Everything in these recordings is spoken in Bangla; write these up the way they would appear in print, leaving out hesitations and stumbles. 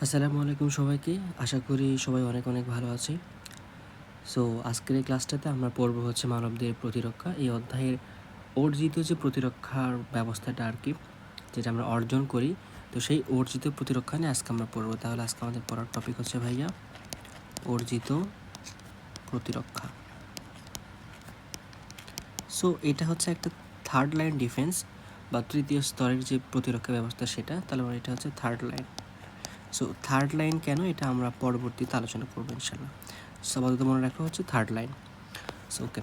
আসসালামু আলাইকুম সবাইকে। আশা করি সবাই অনেক অনেক ভালো আছে। সো আজকের এই ক্লাসটাতে আমরা পড়ব হচ্ছে মানবদের প্রতিরক্ষা। এই অধ্যায়ের অর্জিত যে প্রতিরক্ষার ব্যবস্থাটা আর কি, যেটা আমরা অর্জন করি, তো সেই অর্জিত প্রতিরক্ষা নিয়ে আজকে আমরা পড়ব। তাহলে আজকে আমাদের পড়ার টপিক হচ্ছে ভাইয়া অর্জিত প্রতিরক্ষা। সো এটা হচ্ছে একটা থার্ড লাইন ডিফেন্স বা তৃতীয় স্তরের যে প্রতিরক্ষা ব্যবস্থা সেটা। তাহলে এটা হচ্ছে third line. So third line কেন, এটা আমরা পরবর্তীতে আলোচনা করবো ইনশাল্লাহ। সো আপাতত মনে রাখা হচ্ছে থার্ড লাইন। সো ওকে,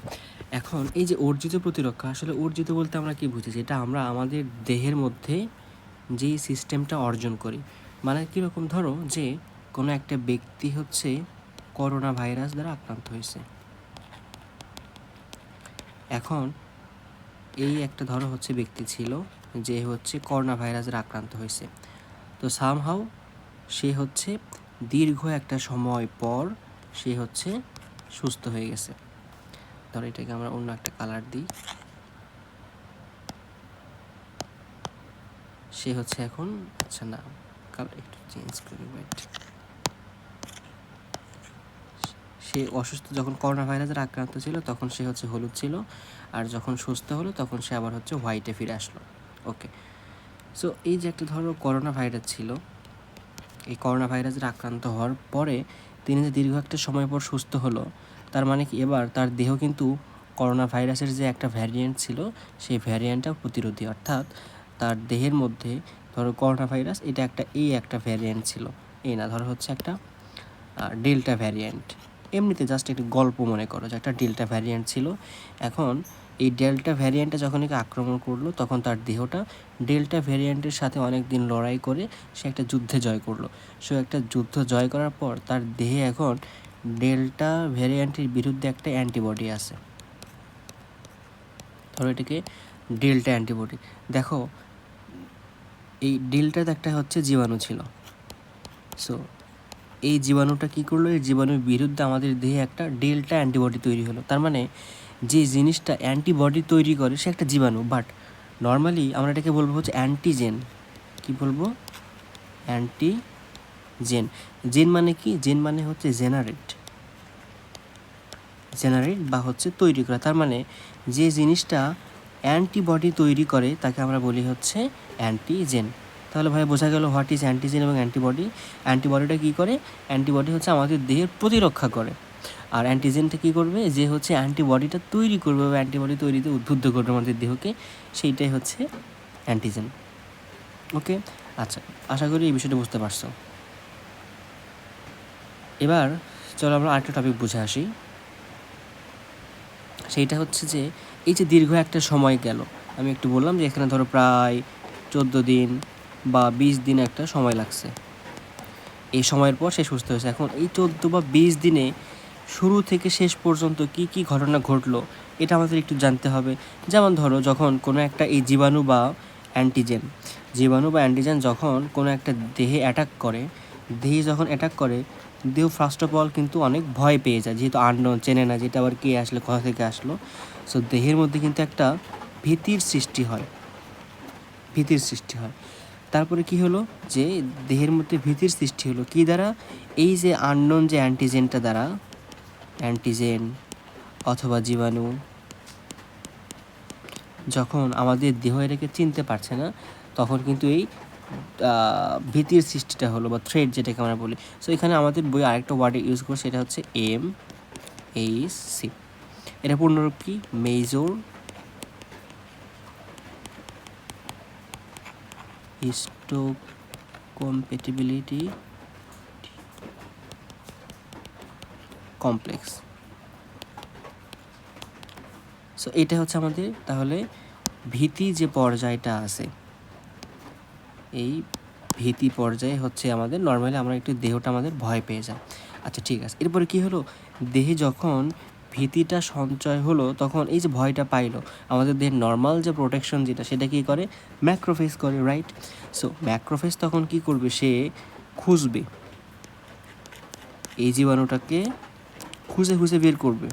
এখন এই যে অর্জিত প্রতিরক্ষা, আসলে অর্জিত বলতে আমরা কি বুঝি, যেটা আমরা আমাদের দেহের মধ্যে যেই সিস্টেমটা অর্জন করি। মানে কীরকম, ধরো যে কোনো একটা ব্যক্তি হচ্ছে করোনা ভাইরাস দ্বারা আক্রান্ত হয়েছে। এখন এই একটা ধরো হচ্ছে ব্যক্তি ছিল যে হচ্ছে করোনা ভাইরাসের আক্রান্ত হয়েছে। তো সামহাউ সে হচ্ছে দীর্ঘ একটা সময় পর সে হচ্ছে সুস্থ হয়ে গেছে। ধরো এটাকে আমরা অন্য একটা কালার দিই। সে হচ্ছে এখন, আচ্ছা না, কালার একটু চেঞ্জ করি, ওয়েট। সে অসুস্থ যখন করোনা ভাইরাসের আক্রান্ত ছিল তখন সে হচ্ছে হলুদ ছিল, আর যখন সুস্থ হলো তখন সে আবার হচ্ছে হোয়াইটে ফিরে আসলো। ওকে, সো এই যে একটা ধরো করোনা ভাইরাস ছিল, এই করোনা ভাইরাসের আক্রান্ত হওয়ার পরে তিনি যে দীর্ঘ একটা সময় পর সুস্থ হলো, তার মানে কি এবার তার দেহ কিন্তু করোনা ভাইরাসের যে একটা ভ্যারিয়েন্ট ছিল সেই ভ্যারিয়েন্টটা প্রতিরোধী। অর্থাৎ তার দেহের মধ্যে ধরো করোনা ভাইরাস এটা একটা ভ্যারিয়েন্ট ছিল, এই না, ধরো হচ্ছে একটা ডেল্টা ভ্যারিয়েন্ট। এমনিতে জাস্ট একটি গল্প মনে করো যে একটা ডেল্টা ভ্যারিয়েন্ট ছিল। এখন এই ডেল্টা ভ্যারিয়েন্টটা যখন একে আক্রমণ করলো তখন তার দেহটা ডেল্টা ভ্যারিয়েন্টের সাথে অনেক দিন লড়াই করে সে একটা যুদ্ধে জয় করলো। সে একটা যুদ্ধ জয় করার পর তার দেহে এখন ডেল্টা ভ্যারিয়েন্টের বিরুদ্ধে একটা অ্যান্টিবডি আছে। ধরো এটাকে ডেল্টা অ্যান্টিবডি। দেখো এই ডেল্টাতে একটা হচ্ছে জীবাণু ছিল। সো এই জীবাণুটা কী করলো, এই জীবাণুর বিরুদ্ধে আমাদের দেহে একটা ডেল্টা অ্যান্টিবডি তৈরি হলো। তার মানে যে জিনিসটা অ্যান্টিবডি তৈরি করে সে একটা জীবাণু, বাট নর্মালি আমরা এটাকে বলবো হচ্ছে অ্যান্টিজেন। কি বলবো? অ্যান্টিজেন। জেন মানে কি? জেন মানে হচ্ছে জেনারেট বা হচ্ছে তৈরি করা। তার মানে যে জিনিসটা অ্যান্টিবডি তৈরি করে তাকে আমরা বলি হচ্ছে অ্যান্টিজেন। তাহলে ভাই বোঝা গেল হোয়াট ইজ অ্যান্টিজেন এবং অ্যান্টিবডি। অ্যান্টিবডিটা কী করে? অ্যান্টিবডি হচ্ছে আমাদের দেহের প্রতিরক্ষা করে, আর অ্যান্টিজেনটা কী করবে? যে হচ্ছে অ্যান্টিবডিটা তৈরি করবে বা অ্যান্টিবডি তৈরিতে উদ্বুদ্ধ করবে আমাদের দেহকে, সেইটাই হচ্ছে অ্যান্টিজেন। ওকে, আচ্ছা, আশা করি এই বিষয়টা বুঝতে পারছো। এবার চলো আমরা আরেকটা টপিক বুঝে আসি। সেইটা হচ্ছে যে এই যে দীর্ঘ একটা সময় গেল, আমি একটু বললাম যে এখানে ধরো প্রায় 14 দিন বা 20 দিন একটা সময় লাগছে। এই সময়ের পর সে সুস্থ হয়েছে। এখন এই 14 বা 20 দিনে শুরু থেকে শেষ পর্যন্ত কি কি ঘটনা ঘটলো এটা আমাদের একটু জানতে হবে। যেমন ধরো যখন কোনো একটা এই জীবাণু বা অ্যান্টিজেন যখন কোনো একটা দেহে অ্যাটাক করে, দেহ ফার্স্ট অফ অল কিন্তু অনেক ভয় পেয়ে যায়, যেহেতু আননোন, চেনে না, যেটা আবার কে আসলো, কোথা থেকে আসলো। সো দেহের মধ্যে কিন্তু একটা ভীতির সৃষ্টি হয়। তারপরে কি হলো, যে দেহের মধ্যে ভীতির সৃষ্টি হলো কি দ্বারা? এই যে আননোন যে অ্যান্টিজেনটা দ্বারা, অ্যান্টিজেন অথবা জীবাণু যখন আমাদের দেহ এটাকে চিনতে পারছে না, তখন কিন্তু এই ভীতির সৃষ্টিটা হলো, বা থ্রেড যেটাকে আমরা বলি। সো এখানে আমাদের বই আরেকটা ওয়ার্ডে ইউজ করছে, সেটা হচ্ছে MAC। এটা পূর্ণরূপ কি? Major histocompatibility complex. সো এটা হচ্ছে আমাদের তাহলে ভীতি যে পর্যায়টা আছে, এই ভীতি পর্যায়ে হচ্ছে আমাদের নর্মালি আমরা একটু দেহটা আমাদের ভয় পেয়ে যায়। আচ্ছা ঠিক আছে, এরপরে কি হলো, দেহে যখন ভীতিটা সঞ্চয় হলো তখন এই যে ভয়টা পাইলো, আমাদের দেহের নর্মাল যে প্রোটেকশন যেটা, সেটা কী করে? ম্যাক্রোফেজ করে, রাইট? সো ম্যাক্রোফেজ তখন কি করবে? সে খুঁজবে, এই জীবাণুটাকে খুঁজে বের করবে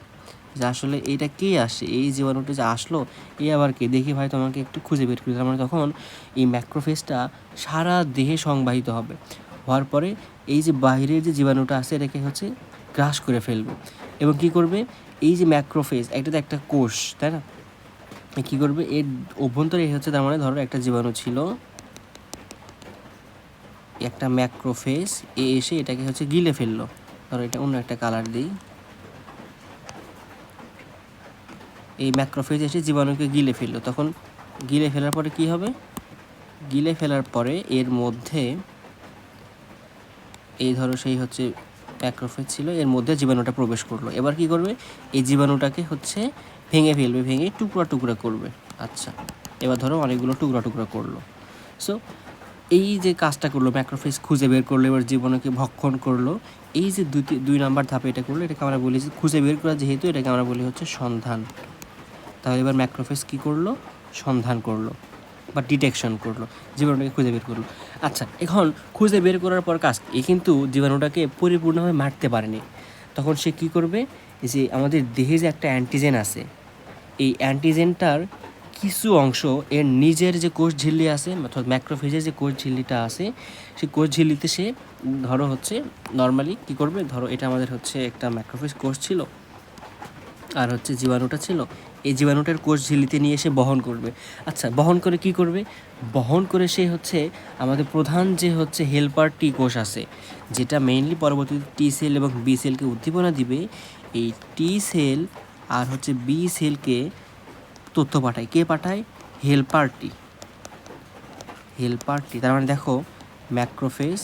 যে আসলে এইটা কে আসে, এই জীবাণুটা যে আসলো এই আবার কে, দেখি ভাই তোমাকে একটু খুঁজে বের করি। তার মানে তখন এই ম্যাক্রোফেজটা সারা দেহে সংবাহিত হবে। হওয়ার পরে এই যে বাইরের যে জীবাণুটা আছে এটাকে হচ্ছে গ্রাস করে ফেলবে এবং কি করবে, এই যে ম্যাক্রোফেজ, এটা তো একটা কোষ, তাই না? কী করবে, এর অভ্যন্তরে হচ্ছে তার মানে ধরো একটা জীবাণু ছিল, একটা ম্যাক্রোফেজ এসে এটাকে হচ্ছে গিলে ফেললো। ধরো এটা অন্য একটা কালার দিই। এই ম্যাক্রোফেজ এসে জীবাণুকে গিলে ফেললো। তখন গিলে ফেলার পরে কি হবে, গিলে ফেলার পরে এর মধ্যে এই ধরো সেই হচ্ছে ম্যাক্রোফেজ ছিল, এর মধ্যে জীবাণুটা প্রবেশ করলো। এবার কি করবে, এই জীবাণুটাকে হচ্ছে ভেঙে ফেলবে, ভেঙে টুকরা টুকরা করবে। আচ্ছা, এবার ধরো অনেকগুলো টুকরা টুকরা করলো। সো এই যে কাজটা করলো, ম্যাক্রোফেজ খুঁজে বের করলো, এবার জীবাণুকে ভক্ষণ করলো। এই যে দুই নাম্বার ধাপে এটা করলো, এটাকে আমরা বলি যে খুঁজে বের করা, যেহেতু এটাকে আমরা বলি হচ্ছে সন্ধান। তাহলে এবার ম্যাক্রোফেজ কী করলো, সন্ধান করলো বা ডিটেকশন করলো, জীবাণুটাকে খুঁজে বের করলো। আচ্ছা, এখন খুঁজে বের করার পর কাজ, এ কিন্তু জীবাণুটাকে পরিপূর্ণভাবে মারতে পারেনি। তখন সে কী করবে, যে আমাদের দেহে যে একটা অ্যান্টিজেন আছে, এই অ্যান্টিজেনটার কিছু অংশ এর নিজের যে কোষ ঝিল্লি আছে, অর্থাৎ ম্যাক্রোফেজের যে কোষ ঝিল্লিটা আছে, সেই কোষ ঝিল্লিতে সে ধরো হচ্ছে নর্মালি কী করবে, ধরো এটা আমাদের হচ্ছে একটা ম্যাক্রোফেজ কোষ ছিল আর হচ্ছে জীবাণুটা ছিল, এই জীবাণুটার কোষ ঝিল্লিতে নিয়ে এসে বহন করবে। আচ্ছা, বহন করে কি করবে, বহন করে সে হচ্ছে আমাদের প্রধান যে হচ্ছে হেল্পার টি কোষ আছে, যেটা মেইনলি পরবর্তীতে টি সেল এবং বি সেলকে উদ্দীপনা দিবে। এই টি সেল আর হচ্ছে বি সেলকে তথ্য পাঠায়, কে পাঠায়, হেল্পার টি। হেল্পার টি, তার মানে দেখো ম্যাক্রোফেজ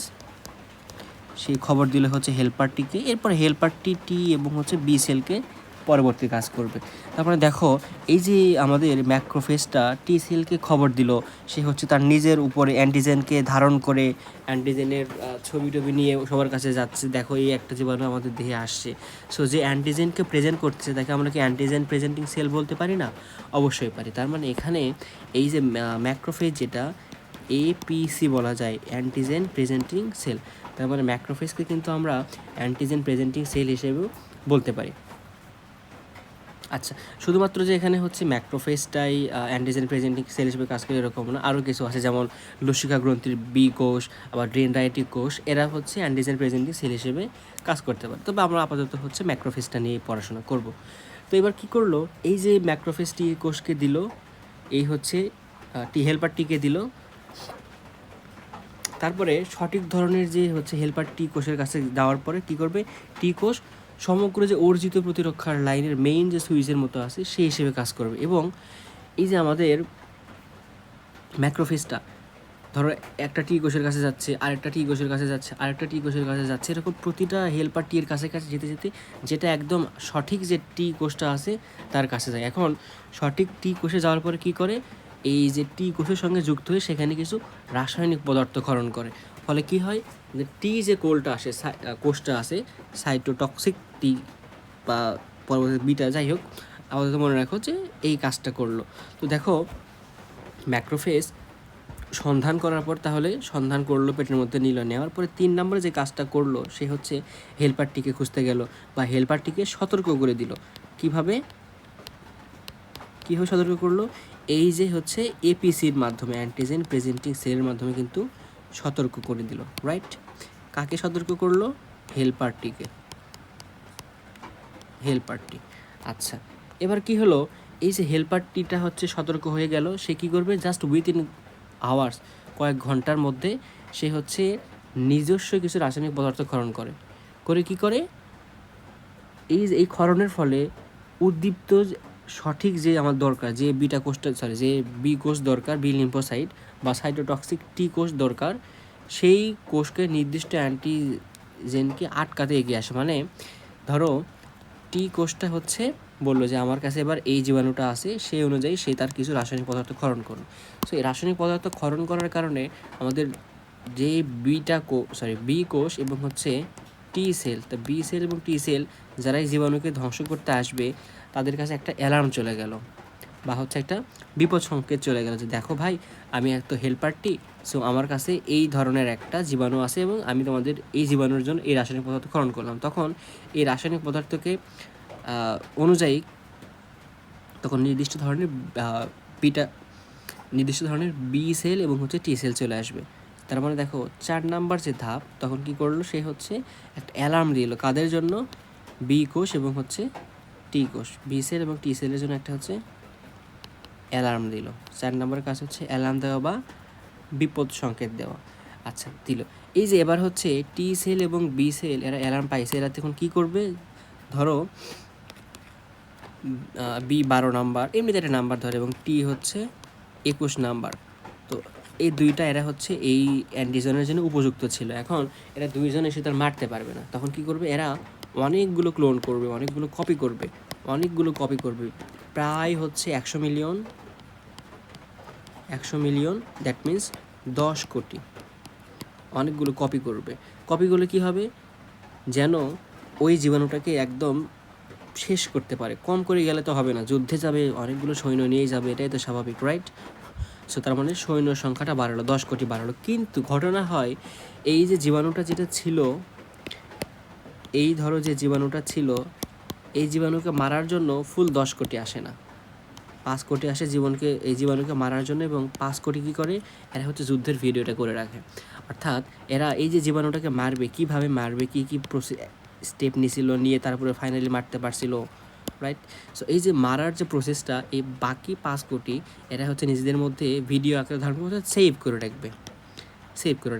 সেই খবর দিলে হচ্ছে হেল্পার টিকে, এরপর হেল্পার টি এবং হচ্ছে বি সেলকে পরবর্তী কাজ করবে। তারপরে দেখো এই যে আমাদের ম্যাক্রোফেজটা টি সেলকে খবর দিল, সে হচ্ছে তার নিজের উপরে অ্যান্টিজেনকে ধারণ করে অ্যান্টিজেনের ছবি টবি নিয়ে সবার কাছে যাচ্ছে, দেখো এই একটা জীবাণু আমাদের দেহে আসছে। সো যে অ্যান্টিজেনকে প্রেজেন্ট করতেছে তাকে আমরা কি অ্যান্টিজেন প্রেজেন্টিং সেল বলতে পারি না? অবশ্যই পারি। তার মানে এখানে এই যে ম্যাক্রোফেজ, যেটা এপিসি বলা যায়, অ্যান্টিজেন প্রেজেন্টিং সেল, তার মানে ম্যাক্রোফেজকে কিন্তু আমরা অ্যান্টিজেন প্রেজেন্টিং সেল হিসেবেও বলতে পারি। আচ্ছা, শুধুমাত্র যে এখানে হচ্ছে ম্যাক্রোফেজটাই অ্যান্টিজেন প্রেজেন্টিং সেল হিসেবে কাজ করে এরকম না, আরও কিছু আছে, যেমন লসিকা গ্রন্থির বি কোষ, আবার ডেনড্রাইটিক কোষ, এরা হচ্ছে অ্যান্টিজেন প্রেজেন্টিং সেল হিসেবে কাজ করতে পারে। তবে আমরা আপাতত হচ্ছে ম্যাক্রোফেজটা নিয়ে পড়াশোনা করব। তো এবার কি করলো, এই যে ম্যাক্রোফেজ টি কোষকে দিল, এই হচ্ছে টি হেল্পার টিকে দিল, তারপরে সঠিক ধরনের যে হচ্ছে হেল্পার টি কোষের কাছে যাওয়ার পরে কী করবে, টি কোষ সমগ্র যে অর্জিত প্রতিরক্ষার লাইনের মেইন যে সুইচের মতো আছে সেই হিসেবে কাজ করবে। এবং এই যে আমাদের ম্যাক্রোফেজটা ধরো একটা টি কোষের কাছে যাচ্ছে, আরেকটা টি কোষের কাছে যাচ্ছে, আরেকটা টি কোষের কাছে যাচ্ছে, এরকম প্রতিটা হেল্পার টি এর কাছে কাছে যেতে যেতে যেটা একদম সঠিক যে টি কোষটা আছে তার কাছে যায়। এখন সঠিক টি কোষে যাওয়ার পরে কী করে, এই যে টি কোষের সঙ্গে যুক্ত হয়ে সেখানে কিছু রাসায়নিক পদার্থ ক্ষরণ করে, ফলে কি হয়, যে টি যে কোষটা আছে সাইটোটক্সিক টি বা পরবর্তী বিটা, যাই হোক আপাতত মনে রাখো যে এই কাজটা করলো। তো দেখো ম্যাক্রোফেজ সন্ধান করার পর, তাহলে সন্ধান করলো, পেটের মধ্যে নিল, নেওয়ার পরে 3 নম্বরে যে কাজটা করলো সে হচ্ছে হেল্পারটিকে খুঁজতে গেল বা হেল্পারটিকে সতর্ক করে দিল। কীভাবে সতর্ক করলো, এই যে হচ্ছে এপিসির মাধ্যমে, অ্যান্টিজেন প্রেজেন্টিং সেলের মাধ্যমে কিন্তু সতর্ক করে দিল। রাইট, কাকে সতর্ক করলো, হেল্পারটিকে, হেল্পারটি। আচ্ছা, এবার কি হলো, এই যে হেল্পারটিটা হচ্ছে সতর্ক হয়ে গেল, সে কী করবে, জাস্ট উইথিন আওয়ার্স, কয়েক ঘন্টার মধ্যে সে হচ্ছে নিজস্ব কিছু রাসায়নিক পদার্থ ক্ষরণ করে। কি করে, এই ক্ষরণের ফলে উদ্দীপ্ত সঠিক যে আমার দরকার, যে বিটা কোষটা যে বি কোষ দরকার, বি লিম্ফোসাইট বা সাইটোটক্সিক টি কোষ দরকার, সেই কোষকে নির্দিষ্ট অ্যান্টিজেনকে আটকাতে এগিয়ে আসে। মানে ধরো টি কোষটা হচ্ছে বললো যে আমার কাছে এবার এই জীবাণুটা আছে, সেই অনুযায়ী সে তার কিছু রাসায়নিক পদার্থ ক্ষরণ করলো। সো এই রাসায়নিক পদার্থ ক্ষরণ করার কারণে আমাদের যে বি কোষ এবং হচ্ছে টি সেল, তা বি সেল এবং টি সেল যারা এই জীবাণুকে ধ্বংস করতে আসবে তাদের কাছে একটা অ্যালার্ম চলে গেল বা হচ্ছে একটা বিপদ সংকেত চলে গেল, যে দেখো ভাই, আমি একটা হেল্পারটি, সো আমার কাছে এই ধরনের একটা জীবাণু আছে এবং আমি তোমাদের এই জীবাণুর জন্য এই রাসায়নিক পদার্থ ক্ষরণ করলাম। তখন এই রাসায়নিক পদার্থকে অনুযায়ী তখন নির্দিষ্ট ধরনের বি সেল এবং হচ্ছে টি সেল চলে আসবে। তার মানে দেখো 4 নাম্বার যে ধাপ, তখন কি করলো, সে হচ্ছে একটা অ্যালার্ম দিল কাদের জন্য, বি কোষ এবং হচ্ছে টি কোষ, বি সেল এবং টি সেলের জন্য একটা হচ্ছে অ্যালার্ম দিল। 4 নম্বরের কাজ হচ্ছে অ্যালার্ম দেওয়া বা বিপদ সংকেত দেওয়া। আচ্ছা, দিল। এই যে এবার হচ্ছে টি সেল এবং বি সেল এরা অ্যালার্ম পাইছে, এরা তখন কী করবে, ধরো বি 12 নাম্বার এমনিতে একটা নাম্বার ধরে এবং টি হচ্ছে 21 নাম্বার, তো এই দুইটা এরা হচ্ছে এই অ্যান্টিজেনের জন্য উপযুক্ত ছিল। এখন এরা দুইজন এসে তার মারতে পারবে না, তখন কি করবে, এরা অনেকগুলো ক্লোন করবে, অনেকগুলো কপি করবে, প্রায় হচ্ছে 100 মিলিয়ন, দ্যাট মিন্স 10 কোটি, অনেকগুলো কপি করবে। কপি করলে কী হবে, যেন ওই জীবাণুটাকে একদম শেষ করতে পারে। কম করে গেলে তো হবে না, যুদ্ধে যাবে, অনেকগুলো সৈন্য নিয়ে যাবে, এটাই তো স্বাভাবিক, রাইট? সো তার মানে সৈন্য সংখ্যাটা বাড়ালো, 10 কোটি বাড়ালো। কিন্তু ঘটনা হয়, এই যে জীবাণুটা যেটা ছিল, এই ধরো যে জীবাণুটা ছিল, এই জীবাণুকে মারার জন্য ফুল 10 কোটি আসে না, 5 কোটি আসে এই জীবাণুকে মারার জন্য, এবং 5 কোটি কী করে, এরা হচ্ছে যুদ্ধের ভিডিওটা করে রাখে। অর্থাৎ এরা এই যে জীবাণুটাকে মারবে, কীভাবে মারবে, কী স্টেপ নিয়ে তারপরে ফাইনালি মারতে পারছিল, রাইট? সো এই যে মারার যে প্রসেসটা, এই বাকি 5 কোটি এরা হচ্ছে নিজেদের মধ্যে ভিডিও আকারে ধারণ করে সেভ করে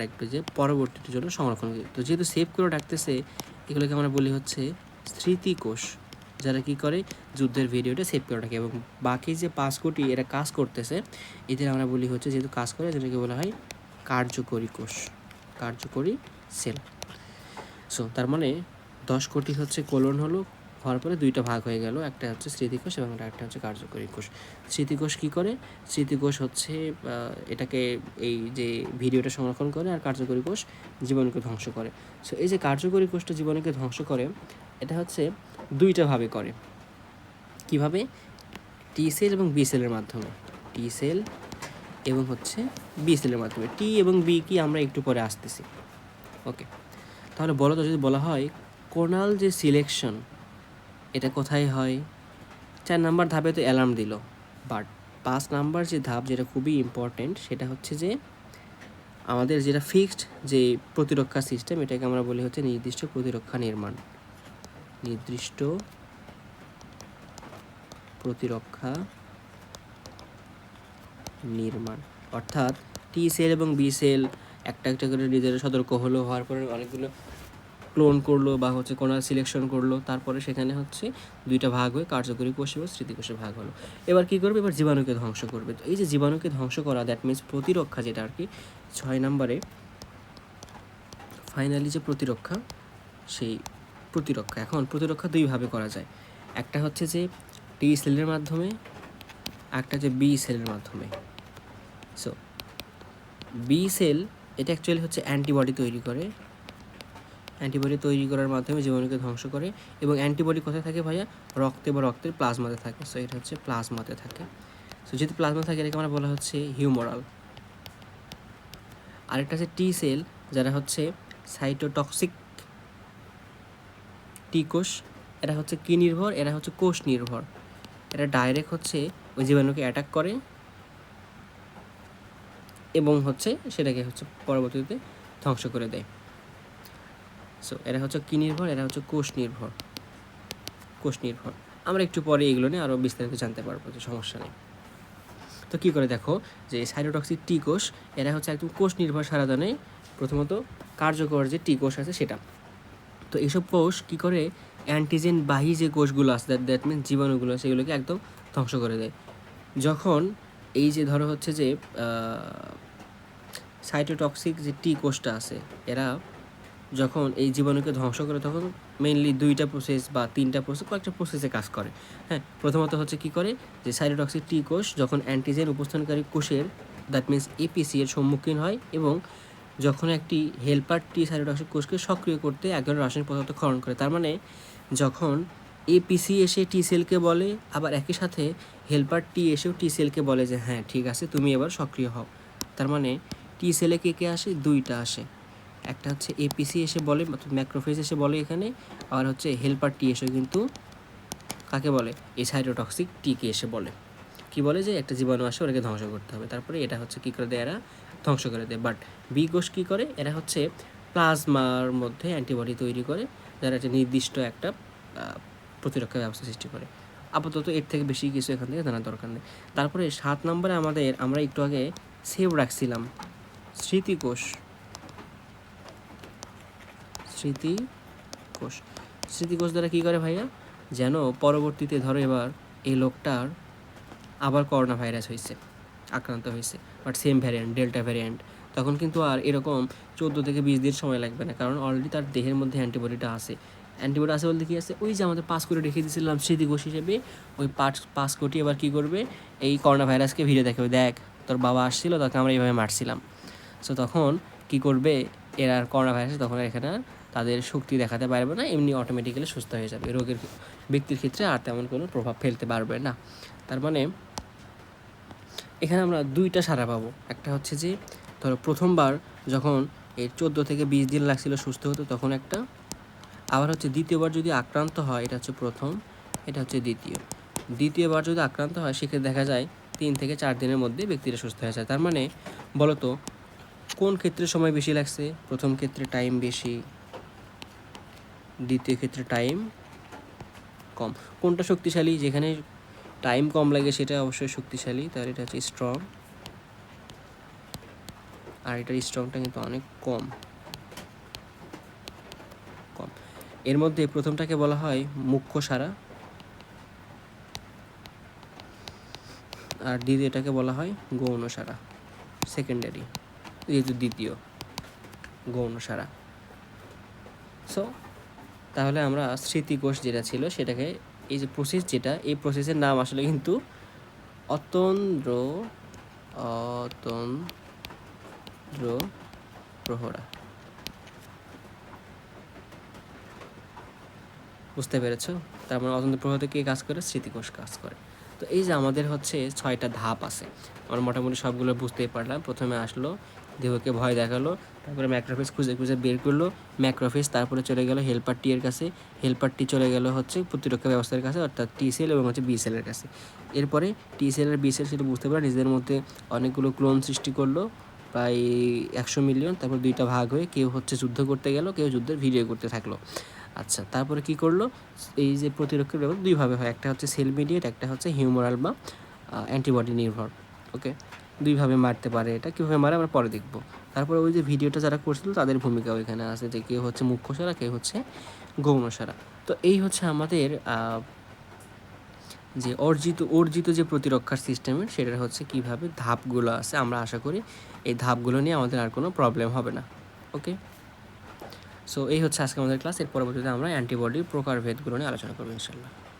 রাখবে যে পরবর্তীটির জন্য সংরক্ষণ করবে। তো যেহেতু সেভ করে রাখতেছে, এগুলোকে আমরা বলি হচ্ছে স্মৃতিকোষ, যারা কি করে, যুদ্ধের ভিডিওটা সেভ করে রাখে। এবং বাকি যে 5 কোটি এরা কাজ করতেছে, এদের আমরা বলি হচ্ছে, যেহেতু কাজ করে, যেটাকে বলা হয় কার্যকরী কোষ, কার্যকরী সেল। সো তার মানে 10 কোটি হচ্ছে কোলন হওয়ার পরে দুইটা ভাগ হয়ে গেল, একটা হচ্ছে স্মৃতিকোষ এবং একটা হচ্ছে কার্যকরী কোষ। স্মৃতিকোষ কী করে, স্মৃতিকোষ হচ্ছে এটাকে, এই যে ভিডিওটা সংরক্ষণ করে, আর কার্যকরী কোষ জীবাণুকে ধ্বংস করে। সো এই যে কার্যকরী কোষটা জীবাণুকে ধ্বংস করে, এটা হচ্ছে দুইটা ভাবে করে। কিভাবে, টি সেল এবং বি সেলের মাধ্যমে, টি সেল এবং হচ্ছে বি সেলের মাধ্যমে। টি এবং বি কি আমরা একটু পরে আসতেছি, ওকে? তাহলে বলো তো, যদি বলা হয় কোনাল যে সিলেকশন, এটা কোথায় হয়? 4 নাম্বার ধাপে তো অ্যালার্ম দিল, বাট 5 নাম্বার যে ধাপ, যেটা খুবই ইম্পর্টেন্ট, সেটা হচ্ছে যে আমাদের যেটা ফিক্সড যে প্রতিরক্ষা সিস্টেম, এটাকে আমরা বলি হচ্ছে নির্দিষ্ট প্রতিরক্ষা নির্মাণ। অর্থাৎ টি সেল এবং বি সেল একটা করে নিজেরা সতর্ক হওয়ার পরে অনেকগুলো ক্লোন করলো বা হচ্ছে কোনাল সিলেকশন করলো, তারপরে সেখানে হচ্ছে দুইটা ভাগ হয়ে কার্যকরী কোষ এবং স্মৃতিকোষে ভাগ হলো। এবার কী করবে, এবার জীবাণুকে ধ্বংস করবে। তো এই যে জীবাণুকে ধ্বংস করা, দ্যাট মিনস প্রতিরক্ষা, যেটা আর কি 6 নম্বরে ফাইনালি যে প্রতিরক্ষা, সেই প্রতিরক্ষা। এখন প্রতিরক্ষা দুইভাবে করা যায়, একটা হচ্ছে যে টি সেলের মাধ্যমে, একটা হচ্ছে বি সেলের মাধ্যমে। সো বি সেল এটা অ্যাকচুয়ালি হচ্ছে অ্যান্টিবডি তৈরি করার মাধ্যমে জীবাণুকে ধ্বংস করে। এবং অ্যান্টিবডি কোথায় থাকে ভাইয়া, রক্তে বা রক্তের প্লাজমাতে থাকে। সো এটা হচ্ছে প্লাজমাতে থাকে। সো যেহেতু প্লাজমা থাকে, এটাকে আমরা বলা হচ্ছে হিউমোরাল। আরেকটা হচ্ছে টি সেল, যারা হচ্ছে সাইটোটক্সিক টি কোষ। এরা হচ্ছে কী নির্ভর, এরা হচ্ছে কোষ নির্ভর। এরা ডাইরেক্ট হচ্ছে ওই জীবাণুকে অ্যাটাক করে এবং হচ্ছে সেটাকে হচ্ছে পরবর্তীতে ধ্বংস করে দেয়। সো এরা হচ্ছে কী নির্ভর, এরা হচ্ছে কোষ নির্ভর। আমরা একটু পরে এগুলো নিয়ে আরও বিস্তারিত জানতে পারবো, যে সমস্যা নেই। তো কী করে দেখো, যে সাইটোটক্সিক টি কোষ, এরা হচ্ছে একদম কোষ নির্ভর সাড়া নেয়। প্রথমত কার্যকর যে টি কোষ আছে সেটা। তো এইসব কোষ কী করে, অ্যান্টিজেন বাহী যে কোষগুলো আছে, দ্যাট মিনস জীবাণুগুলো, সেগুলোকে একদম ধ্বংস করে দেয়। যখন এই যে ধরো হচ্ছে যে সাইটোটক্সিক যে টি কোষটা আছে, এরা যখন এই জীবাণুকে ধ্বংস করে, তখন মেইনলি 2টা প্রসেস বা 3টা প্রসেস, কয়েকটা প্রসেসে কাজ করে। হ্যাঁ, প্রথমত হচ্ছে কী করে, যে সাইটোটক্সিক টি কোষ যখন অ্যান্টিজেন উপস্থানকারী কোষের, দ্যাট মিনস এপিসি এর সম্মুখীন হয়, এবং যখন একটি হেল্পার টি সাইটোটক্সিক কোষকে সক্রিয় করতে এক ধরনের রাসায়নিক পদার্থ ক্ষরণ করে। তার মানে যখন এপিসি এসে টি সেলকে বলে, আবার একই সাথে হেল্পার টি এসেও টি সেলকে বলে যে হ্যাঁ ঠিক আছে, তুমি এবার সক্রিয় হও। তার মানে টি সেলে কে আসে, 2টা আসে। একটা হচ্ছে এপিসি এসে বলে, ম্যাক্রোফেজ এসে বলে এখানে, আর হচ্ছে হেল্পার টি এসে কিন্তু কাকে বলে, এই সাইটোটক্সিক টিকে এসে বলে। কি বলে যে একটা জীবাণু আসে ওটাকে ধ্বংস করতে হবে, তারপরে এটা হচ্ছে কী করে দেয়, এরা ধ্বংস করে দেয়। বাট বি কোষ কী করে, এরা হচ্ছে প্লাজমার মধ্যে অ্যান্টিবডি তৈরি করে, যারা একটা নির্দিষ্ট একটা প্রতিরক্ষা ব্যবস্থা সৃষ্টি করে। আপাতত এর থেকে বেশি কিছু এখান থেকে জানার দরকার নেই। তারপরে 7 নম্বরে আমরা একটু আগে সেভ রাখছিলাম স্মৃতিকোষ। স্মৃতিকোষ দ্বারা কী করে ভাইয়া, যেন পরবর্তীতে ধরো এবার এই লোকটার আবার করোনা ভাইরাস হয়েছে, আক্রান্ত হয়েছে, but same variant, delta variant, তখন কিন্তু আর এরকম 14 থেকে 20 দিন সময় লাগবে না, কারণ অলরেডি তার দেহের মধ্যে অ্যান্টিবডিটা আছে। অ্যান্টিবডি আছে বলতে কী আছে, ওই যে আমাদের 5 কোটি রেখে দিয়েছিলাম স্মৃতিকোষ হিসেবে, ওই 5 কোটি এবার কী করবে, এই করোনা ভাইরাসকে ভিড়ে দেখাবে, দেখ তোর বাবা আসছিল, তাকে আমরা এইভাবে মারছিলাম। সো তখন কী করবে, এরা আর করোনা ভাইরাস তখন এখানে আর তাদের শক্তি দেখাতে পারবে না, এমনি অটোমেটিক্যালি সুস্থ হয়ে যাবে, রোগের ব্যক্তির ক্ষেত্রে আর তেমন কোনো প্রভাব ফেলতে পারবে না। তার মানে এখানে আমরা 2টা সাড়া পাবো। একটা হচ্ছে যে ধরো প্রথমবার যখন এর 14 থেকে 20 দিন লাগছিল সুস্থ হতে, তখন একটা, আবার হচ্ছে দ্বিতীয়বার যদি আক্রান্ত হয়, এটা হচ্ছে প্রথম, এটা হচ্ছে দ্বিতীয়বার যদি আক্রান্ত হয় সেক্ষেত্রে দেখা যায় 3 থেকে 4 দিনের মধ্যে ব্যক্তিরা সুস্থ হয়ে যায়। তার মানে বলতো কোন ক্ষেত্রে সময় বেশি লাগছে, প্রথম ক্ষেত্রে টাইম বেশি, দ্বিতীয় ক্ষেত্রে টাইম কম। কোনটা শক্তিশালী, যেখানে টাইম কম লাগে সেটা অবশ্যই শক্তিশালী, তাহলে এটা হচ্ছে স্ট্রং, আর এটার স্ট্রংটা কিন্তু অনেক কম। এর মধ্যে প্রথমটাকে বলা হয় মুখ্য সারা, আর দ্বিতীয়টাকে বলা হয় গৌণ সারা, সেকেন্ডারি, যেহেতু দ্বিতীয় গৌণ সারা। সো তাহলে আমরা স্মৃতিকোষ যেটা ছিল সেটাকে, এই যে প্রসেস যেটা, এই প্রসেসের নাম আসলে কিন্তু অতন্দ্র প্রহরা। বুঝতে পেরেছো? তার মানে অতন্দ্র প্রহরাতে কে কাজ করে, স্মৃতিকোষ কাজ করে। তো এই যে আমাদের হচ্ছে 6টা ধাপ আছে, আমরা মোটামুটি সবগুলো বুঝতেই পারলাম। প্রথমে আসলো, দেহকে ভয় দেখালো, তারপরে ম্যাক্রোফেজ খুঁজে বের করলো, ম্যাক্রোফেজ তারপরে চলে গেল হেল্পার টি এর কাছে, হেল্পার টি চলে গেল হচ্ছে প্রতিরক্ষা ব্যবস্থার কাছে, অর্থাৎ টি সেল এবং হচ্ছে বি সেলের কাছে। এরপরে টি সেল আর বি সেল সেটা বুঝতে পারে, নিজেদের মধ্যে অনেকগুলো ক্লোন সৃষ্টি করলো, প্রায় 100 মিলিয়ন। তারপর 2টা ভাগ হয়ে কেউ হচ্ছে যুদ্ধ করতে গেল, কেউ যুদ্ধের ভিডিও করতে থাকলো। আচ্ছা, তারপরে কি করলো, এই যে প্রতিরক্ষার ব্যবস্থা 2ভাবে হয়, একটা হচ্ছে সেল মিডিয়েট, একটা হচ্ছে হিউমারাল বা অ্যান্টিবডি নির্ভর। ওকে, 2ভাবে মারতে পারে, এটা কীভাবে মারে আমরা পরে দেখব। তারপরে ওই যে ভিডিওটা যারা করছিল তাদের ভূমিকাও এখানে আছে, যে কেউ হচ্ছে মুখ্য সারা, কেউ হচ্ছে গৌণ সারা। তো এই হচ্ছে আমাদের যে অর্জিত যে প্রতিরক্ষার সিস্টেমের, সেটার হচ্ছে কীভাবে ধাপগুলো আছে। আমরা আশা করি এই ধাপগুলো নিয়ে আমাদের আর কোনো প্রবলেম হবে না। ওকে, সো এই হচ্ছে আজকে আমাদের ক্লাস। এর পরবর্তীতে আমরা অ্যান্টিবডির প্রকারভেদগুলো নিয়ে আলোচনা করবো ইনশাল্লাহ।